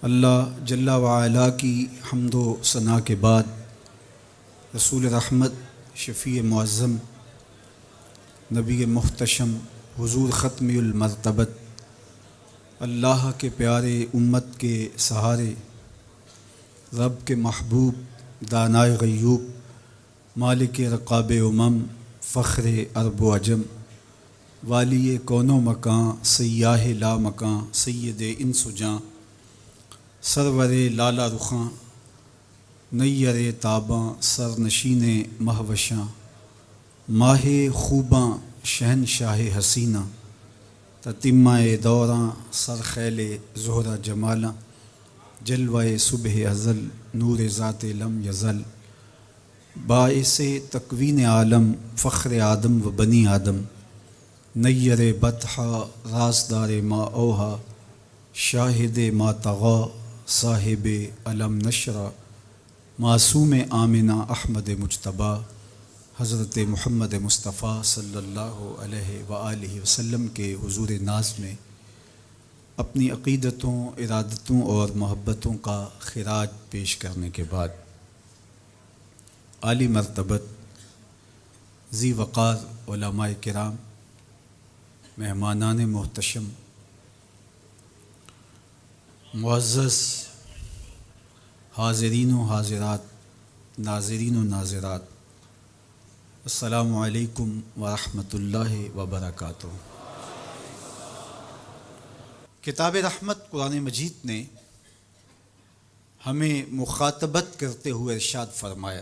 اللہ جل وعلا کی حمد و ثنا کے بعد رسول رحمت، شفیع معظم، نبی محتشم، حضور ختم المرتبت، اللہ کے پیارے امت کے سہارے، رب کے محبوب، دانائے غیوب، مالک رقاب امم، فخر عرب و عجم، والی کون و مکاں، سیاہ لا مکاں، سید انس و جاں، سرور لالا رخاں، نیر تاباں، سرنشین مہوشاں، ماہ خوباں، شہنشاہ حسینہ، تتمہ دوراں، سرخیل زہرہ جمالاں، جلوہ صبح ازل، نور ذات لم یزل، باعث تکوین عالم، فخر آدم و بنی آدم، نیر بطحہ، رازدار ما اوہا، شاہد ما طغا، صاحب علم نشرہ، معصوم آمنہ احمد مجتبیٰ، حضرت محمد مصطفیٰ صلی اللہ علیہ وآلہ وسلم کے حضور ناز میں اپنی عقیدتوں، ارادتوں اور محبتوں کا خراج پیش کرنے کے بعد عالی مرتبت، ذی وقار علماء کرام، مہمانان محتشم، معزز حاضرین و حاضرات، ناظرین و ناظرات، السلام علیکم ورحمۃ اللہ وبرکاتہ۔ کتاب رحمت قرآن مجید نے ہمیں مخاطبت کرتے ہوئے ارشاد فرمایا،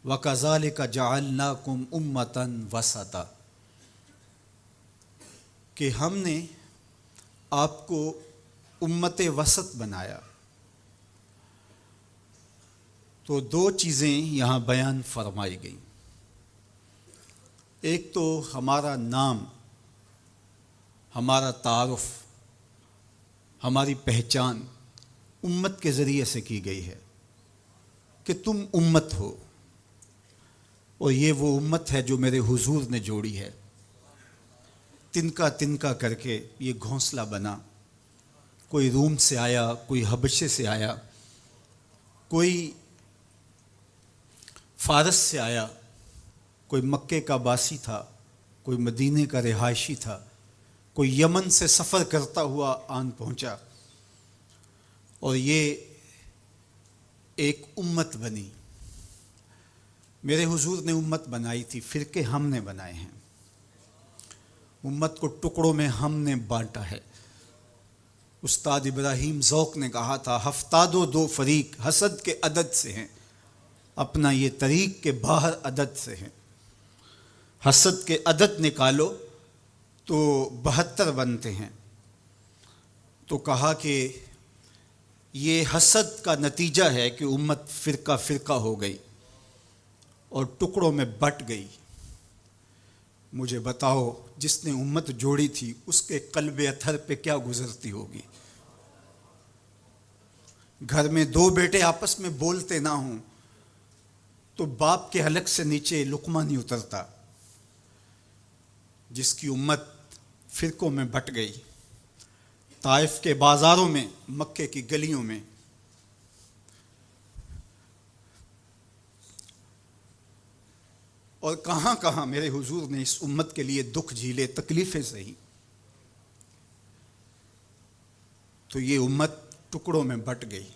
وَكَذَلِكَ جَعَلْنَاكُمْ أُمَّةً وَسَطًا، کہ ہم نے آپ کو امت وسط بنایا۔ تو دو چیزیں یہاں بیان فرمائی گئیں۔ ایک تو ہمارا نام، ہمارا تعارف، ہماری پہچان امت کے ذریعے سے کی گئی ہے کہ تم امت ہو، اور یہ وہ امت ہے جو میرے حضور نے جوڑی ہے۔ تنکا تنکا کر کے یہ گھونسلہ بنا، کوئی روم سے آیا، کوئی حبشے سے آیا، کوئی فارس سے آیا، کوئی مکے کا باسی تھا، کوئی مدینے کا رہائشی تھا، کوئی یمن سے سفر کرتا ہوا آن پہنچا، اور یہ ایک امت بنی۔ میرے حضور نے امت بنائی تھی، فرقے ہم نے بنائے ہیں، امت کو ٹکڑوں میں ہم نے بانٹا ہے۔ استاد ابراہیم ذوق نے کہا تھا، ہفتادو دو فریق حسد کے عدد سے ہیں، اپنا یہ طریق کے باہر عدد سے ہیں۔ حسد کے عدد نکالو تو 72 بنتے ہیں۔ تو کہا کہ یہ حسد کا نتیجہ ہے کہ امت فرقہ فرقہ ہو گئی اور ٹکڑوں میں بٹ گئی۔ مجھے بتاؤ، جس نے امت جوڑی تھی اس کے قلب اطہر پہ کیا گزرتی ہوگی؟ گھر میں دو بیٹے آپس میں بولتے نہ ہوں تو باپ کے حلق سے نیچے لقمہ نہیں اترتا۔ جس کی امت فرقوں میں بٹ گئی، طائف کے بازاروں میں، مکے کی گلیوں میں، اور کہاں کہاں میرے حضور نے اس امت کے لیے دکھ جھیلے، تکلیفیں سہی، تو یہ امت ٹکڑوں میں بٹ گئی۔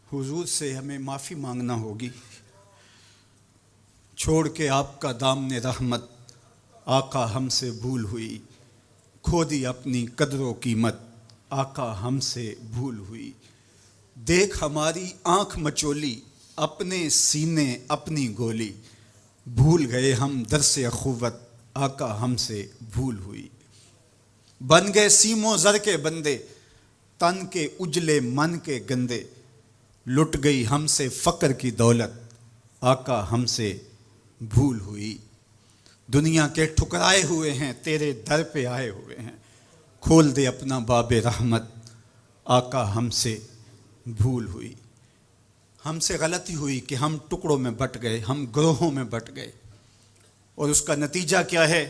حضور سے ہمیں معافی مانگنا ہوگی۔ چھوڑ کے آپ کا دامن رحمت، آقا ہم سے بھول ہوئی، کھو دی اپنی قدر و قیمت، آقا ہم سے بھول ہوئی۔ دیکھ ہماری آنکھ مچولی، اپنے سینے اپنی گولی، بھول گئے ہم درس اخوت، آقا ہم سے بھول ہوئی۔ بن گئے سیم و زر کے بندے، تن کے اجلے من کے گندے، لٹ گئی ہم سے فقر کی دولت، آقا ہم سے بھول ہوئی۔ دنیا کے ٹھکرائے ہوئے ہیں، تیرے در پہ آئے ہوئے ہیں، کھول دے اپنا باب رحمت، آقا ہم سے بھول ہوئی۔ ہم سے غلطی ہوئی کہ ہم ٹکڑوں میں بٹ گئے، ہم گروہوں میں بٹ گئے، اور اس کا نتیجہ کیا ہے؟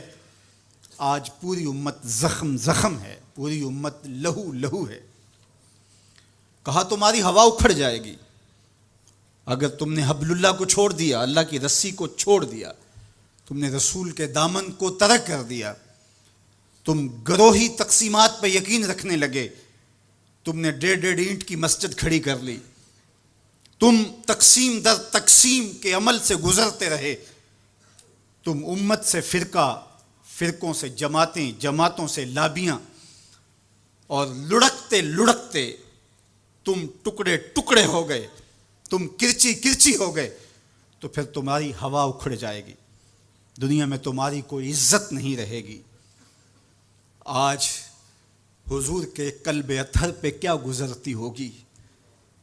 آج پوری امت زخم زخم ہے، پوری امت لہو لہو ہے۔ کہا تمہاری ہوا اکھڑ جائے گی اگر تم نے حبل اللہ کو چھوڑ دیا، اللہ کی رسی کو چھوڑ دیا، تم نے رسول کے دامن کو ترک کر دیا، تم گروہی تقسیمات پہ یقین رکھنے لگے، تم نے 1.5 اینٹ کی مسجد کھڑی کر لی، تم تقسیم در تقسیم کے عمل سے گزرتے رہے، تم امت سے فرقوں سے جماعتیں، جماعتوں سے لابیاں، اور لڑکتے لڑکتے تم ٹکڑے ٹکڑے ہو گئے، تم کرچی کرچی ہو گئے، تو پھر تمہاری ہوا اکھڑ جائے گی، دنیا میں تمہاری کوئی عزت نہیں رہے گی۔ آج حضور کے قلب اطہر پہ کیا گزرتی ہوگی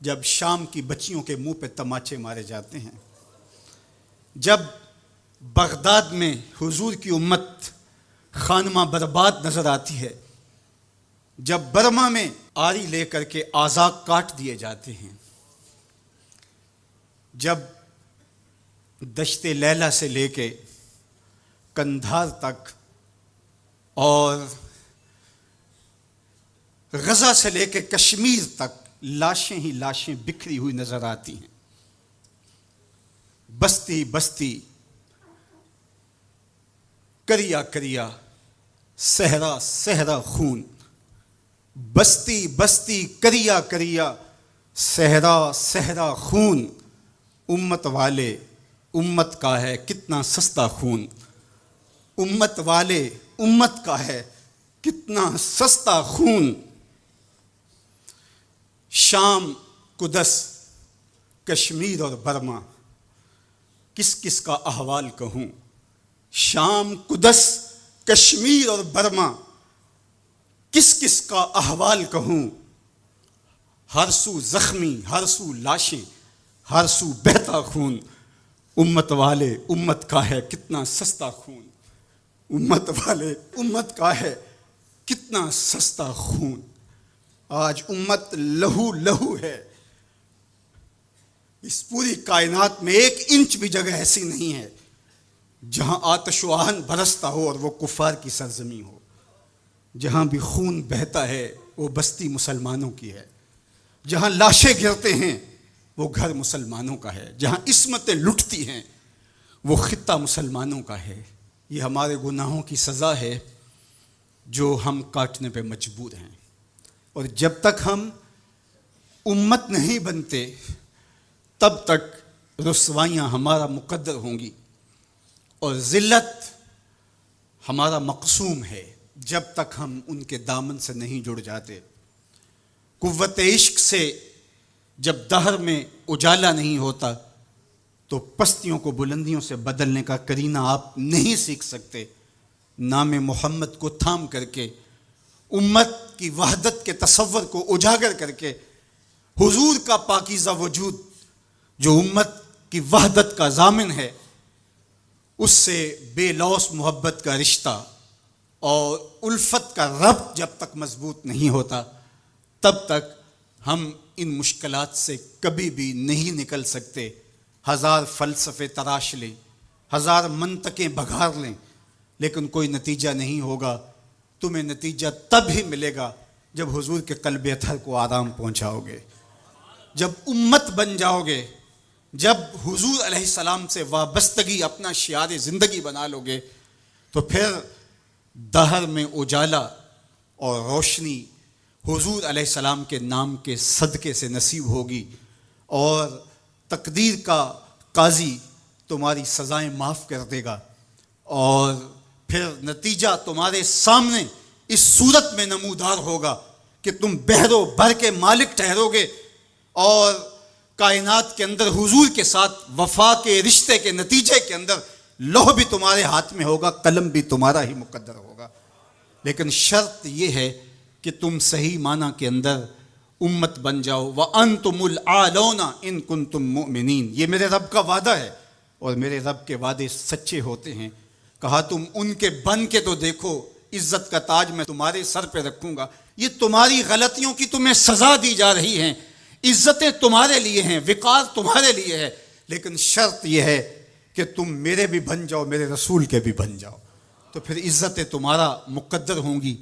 جب شام کی بچیوں کے منہ پہ تماچے مارے جاتے ہیں، جب بغداد میں حضور کی امت خانمہ برباد نظر آتی ہے، جب برما میں آری لے کر کے اعضاء کاٹ دیے جاتے ہیں، جب دشت لیلہ سے لے کے کندھار تک اور غزہ سے لے کے کشمیر تک لاشیں ہی لاشیں بکھری ہوئی نظر آتی ہیں، بستی بستی، کریا کریا، صحرا صحرا خون، بستی بستی، کریا کریا، صحرا صحرا خون، امت والے امت کا ہے کتنا سستا خون، امت والے امت کا ہے کتنا سستا خون۔ شام، قدس، کشمیر اور برما، کس کس کا احوال کہوں؟ شام، قدس، کشمیر اور برما، کس کس کا احوال کہوں؟ ہر سو زخمی، ہر سو لاشیں، ہر سو بہتا خون، امت والے امت کا ہے کتنا سستا خون، امت والے امت کا ہے کتنا سستا خون۔ آج امت لہو لہو ہے، اس پوری کائنات میں 1 انچ بھی جگہ ایسی نہیں ہے جہاں آتش و آہن برستا ہو اور وہ کفار کی سرزمین ہو۔ جہاں بھی خون بہتا ہے وہ بستی مسلمانوں کی ہے، جہاں لاشیں گرتے ہیں وہ گھر مسلمانوں کا ہے، جہاں عصمتیں لٹتی ہیں وہ خطہ مسلمانوں کا ہے۔ یہ ہمارے گناہوں کی سزا ہے جو ہم کاٹنے پہ مجبور ہیں، اور جب تک ہم امت نہیں بنتے تب تک رسوائیاں ہمارا مقدر ہوں گی اور ذلت ہمارا مقسوم ہے جب تک ہم ان کے دامن سے نہیں جڑ جاتے۔ قوت عشق سے جب دہر میں اجالا نہیں ہوتا تو پستیوں کو بلندیوں سے بدلنے کا کرینہ آپ نہیں سیکھ سکتے۔ نام محمد کو تھام کر کے، امت کی وحدت کے تصور کو اجاگر کر کے، حضور کا پاکیزہ وجود جو امت کی وحدت کا ضامن ہے، اس سے بے لوث محبت کا رشتہ اور الفت کا ربط جب تک مضبوط نہیں ہوتا تب تک ہم ان مشکلات سے کبھی بھی نہیں نکل سکتے۔ 1000 فلسفے تراش لیں، 1000 منطقیں بگھار لیں، لیکن کوئی نتیجہ نہیں ہوگا۔ تمہیں نتیجہ تب ہی ملے گا جب حضور کے قلب اطہر کو آرام پہنچاؤ گے، جب امت بن جاؤ گے، جب حضور علیہ السلام سے وابستگی اپنا شعار زندگی بنا لو گے، تو پھر دہر میں اجالا اور روشنی حضور علیہ السلام کے نام کے صدقے سے نصیب ہوگی، اور تقدیر کا قاضی تمہاری سزائیں معاف کر دے گا، اور پھر نتیجہ تمہارے سامنے اس صورت میں نمودار ہوگا کہ تم بحر و بر کے مالک ٹھہرو گے، اور کائنات کے اندر حضور کے ساتھ وفا کے رشتے کے نتیجے کے اندر لوح بھی تمہارے ہاتھ میں ہوگا، قلم بھی تمہارا ہی مقدر ہوگا۔ لیکن شرط یہ ہے کہ تم صحیح معنی کے اندر امت بن جاؤ۔ وَأَنْتُمُ الْأَعْلَوْنَ إِن كُنتُم مُؤْمِنِينَ، یہ میرے رب کا وعدہ ہے، اور میرے رب کے وعدے سچے ہوتے ہیں۔ کہا تم ان کے بن کے تو دیکھو، عزت کا تاج میں تمہارے سر پہ رکھوں گا۔ یہ تمہاری غلطیوں کی تمہیں سزا دی جا رہی ہیں، عزتیں تمہارے لیے ہیں، وقار تمہارے لیے ہے، لیکن شرط یہ ہے کہ تم میرے بھی بن جاؤ، میرے رسول کے بھی بن جاؤ۔ تو پھر عزتیں تمہارا مقدر ہوں گی